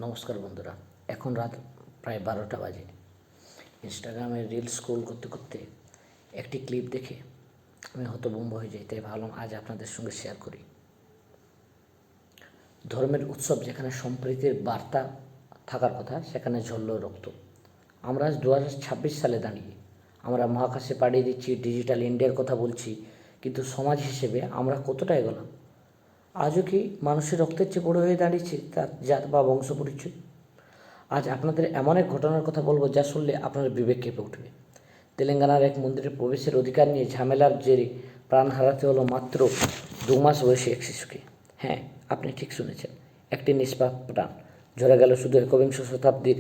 নমস্কার বন্ধুরা। এখন রাত প্রায় 12টা বাজে। ইনস্টাগ্রামে রিল স্ক্রোল করতে করতে একটি ক্লিপ দেখে আমি হতভম্ব হয়ে যাই, তাই ভাবলাম আজ আপনাদের সঙ্গে শেয়ার করি। ধর্মের উৎসব যেখানে সম্প্রীতির বার্তা থাকার কথা, সেখানে ঝরল রক্ত। আমরা আজ 2026 সালে দাঁড়িয়ে আমরা মহাকাশে পাড়িয়ে দিচ্ছি, ডিজিটাল ইন্ডিয়ার কথা বলছি, কিন্তু সমাজ হিসেবে আমরা কতটা এগোলাম? আজও কি মানুষের রক্তের চেয়ে বড় হয়ে দাঁড়িয়েছে তার জাত বা বংশ পরিচয়? আজ আপনাদের এমন এক ঘটনার কথা বলবো যা শুনলে আপনার বিবেক কেঁপে উঠবে। তেলেঙ্গানার এক মন্দিরে প্রবেশের অধিকার নিয়ে ঝামেলার জেরে প্রাণ হারাতে হলো মাত্র 2 মাস বয়সী এক শিশুকে। হ্যাঁ, আপনি ঠিক শুনেছেন, একটি নিষ্পাপ প্রাণ ঝরে গেল শুধু একবিংশ শতাব্দীর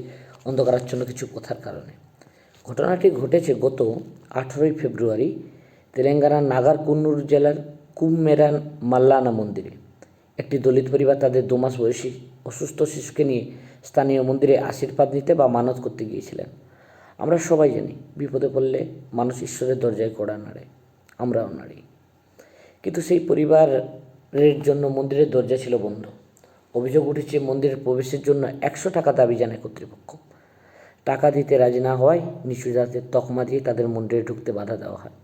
অন্ধকারাচ্ছন্ন কিছু কথার কারণে। ঘটনাটি ঘটেছে গত 18ই ফেব্রুয়ারি তেলেঙ্গানার নাগার কুন্নুর জেলার কুমমেরান মাল্লানা মন্দিরে। একটি দলিত পরিবার তাদের 2 মাস বয়সী অসুস্থ শিশুকে নিয়ে স্থানীয় মন্দিরে আশীর্বাদ নিতে বা মানত করতে গিয়েছিলেন। আমরা সবাই জানি, বিপদে পড়লে মানুষ ঈশ্বরের দরজায় কড়া নাড়ে, আমরাও নাড়ি। কিন্তু সেই পরিবারের জন্য মন্দিরের দরজা ছিল বন্ধ। অভিযোগ উঠেছে মন্দিরের প্রবেশের জন্য 100 টাকা দাবি জানায় কর্তৃপক্ষ। টাকা দিতে রাজি না হওয়ায় নিচু জাতের তকমা দিয়ে তাদের মন্দিরে ঢুকতে বাধা দেওয়া হয়।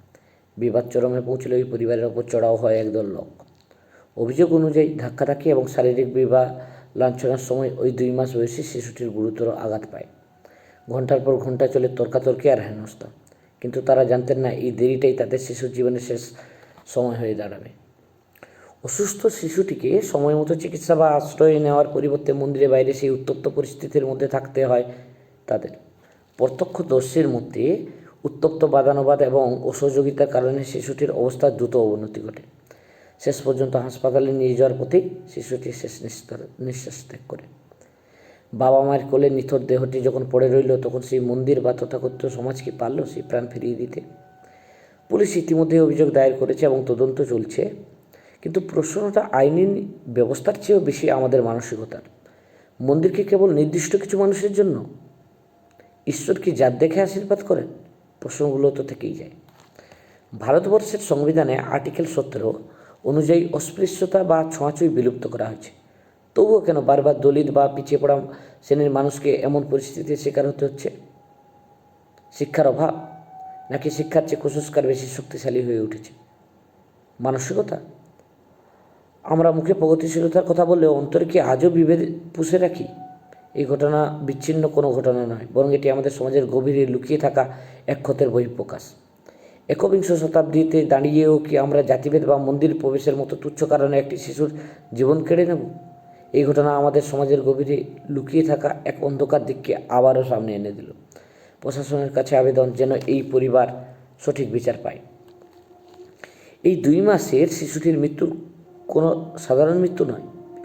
বিবাদ চরমে পৌঁছলে ওই পরিবারের ওপর চড়াও হয় একদল লোক। অভিযোগ অনুযায়ী ধাক্কাধাক্কি এবং শারীরিক বিবাহ লাঞ্ছনার সময় ওই 2 মাস বয়সী শিশুটির গুরুতর আঘাত পায়। ঘন্টার পর ঘন্টা চলে তর্কাতর্কি আর হেনস্থা, কিন্তু তারা জানতেন না এই দেরিটাই তাদের শিশুর জীবনের শেষ সময় হয়ে দাঁড়াবে। অসুস্থ শিশুটিকে সময় মতো চিকিৎসা বা আশ্রয় নেওয়ার পরিবর্তে মন্দিরের বাইরে সেই উত্তপ্ত পরিস্থিতির মধ্যে থাকতে হয় তাদের। প্রত্যক্ষদর্শীর মধ্যে উত্তপ্ত বাদানুবাদ এবং অসহযোগিতার কারণে শিশুটির অবস্থার দ্রুত অবনতি ঘটে। শেষ পর্যন্ত হাসপাতালে নিয়ে যাওয়ার পথেই শিশুটি শেষ নিঃশ্বাস ত্যাগ করে। বাবা মায়ের কোলে নিথর দেহটি যখন পড়ে রইল, তখন সেই মন্দির বা তথাকথিত সমাজ কি পারল সেই প্রাণ ফিরিয়ে দিতে? পুলিশ ইতিমধ্যে অভিযোগ দায়ের করেছে এবং তদন্ত চলছে, কিন্তু প্রশ্নটা আইনি ব্যবস্থার চেয়েও বেশি আমাদের মানসিকতার। মন্দির কি কেবল নির্দিষ্ট কিছু মানুষের জন্য? ঈশ্বর কি জাত দেখে আশীর্বাদ করেন? প্রশ্নগুলো তো থেকেই যায়। ভারতবর্ষের সংবিধানে আর্টিকেল 17 অনুযায়ী অস্পৃশ্যতা বা ছোঁয়াছুঁই বিলুপ্ত করা হয়েছে। তবুও কেন বারবার দলিত বা পিছিয়ে পড়া শ্রেণীর মানুষকে এমন পরিস্থিতির শিকার হতে হচ্ছে? শিক্ষার অভাব, নাকি শিক্ষার চেয়ে কুসংস্কার বেশি শক্তিশালী হয়ে উঠেছে? মানসিকতা? আমরা মুখে প্রগতিশীলতার কথা বললেও অন্তরে কি আজও বিভেদ পুষে রাখি? এই ঘটনা বিচ্ছিন্ন কোনো ঘটনা নয়, বরং এটি আমাদের সমাজের গভীরে লুকিয়ে থাকা এক ক্ষতের বহিঃপ্রকাশ। একবিংশ শতাব্দীতে দাঁড়িয়েও কি আমরা জাতিভেদ বা মন্দির প্রবেশের মতো তুচ্ছ কারণে একটি শিশুর জীবন কেড়ে নেব? এই ঘটনা আমাদের সমাজের গভীরে লুকিয়ে থাকা এক অন্ধকার দিককে আবারও সামনে এনে দিল। প্রশাসনের কাছে আবেদন যেন এই পরিবার সঠিক বিচার পায়। এই 2 মাসের শিশুটির মৃত্যু কোনো সাধারণ মৃত্যু নয়,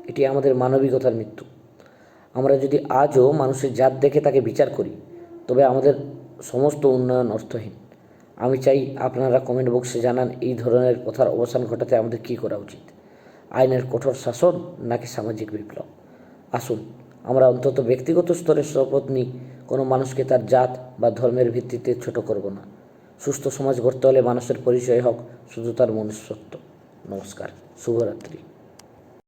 এটি আমাদের মানবিকতার মৃত্যু। আমরা যদি আজও মানুষের জাত দেখে তাকে বিচার করি, তবে আমাদের সমস্ত উন্নয়ন অর্থহীন। আমি চাই আপনারা কমেন্ট বক্সে জানান, এই ধরনের কথার অবসান ঘটাতে আমাদের কী করা উচিত? আইনের কঠোর শাসন নাকি সামাজিক বিপ্লব? আসুন আমরা অন্তত ব্যক্তিগত স্তরে শপথ নিই, কোনো মানুষকে তার জাত বা ধর্মের ভিত্তিতে ছোট করব না। সুস্থ সমাজ গড়তে হলে মানুষের পরিচয় হোক শুধু তার মনুষ্যত্ব। নমস্কার, শুভরাত্রি।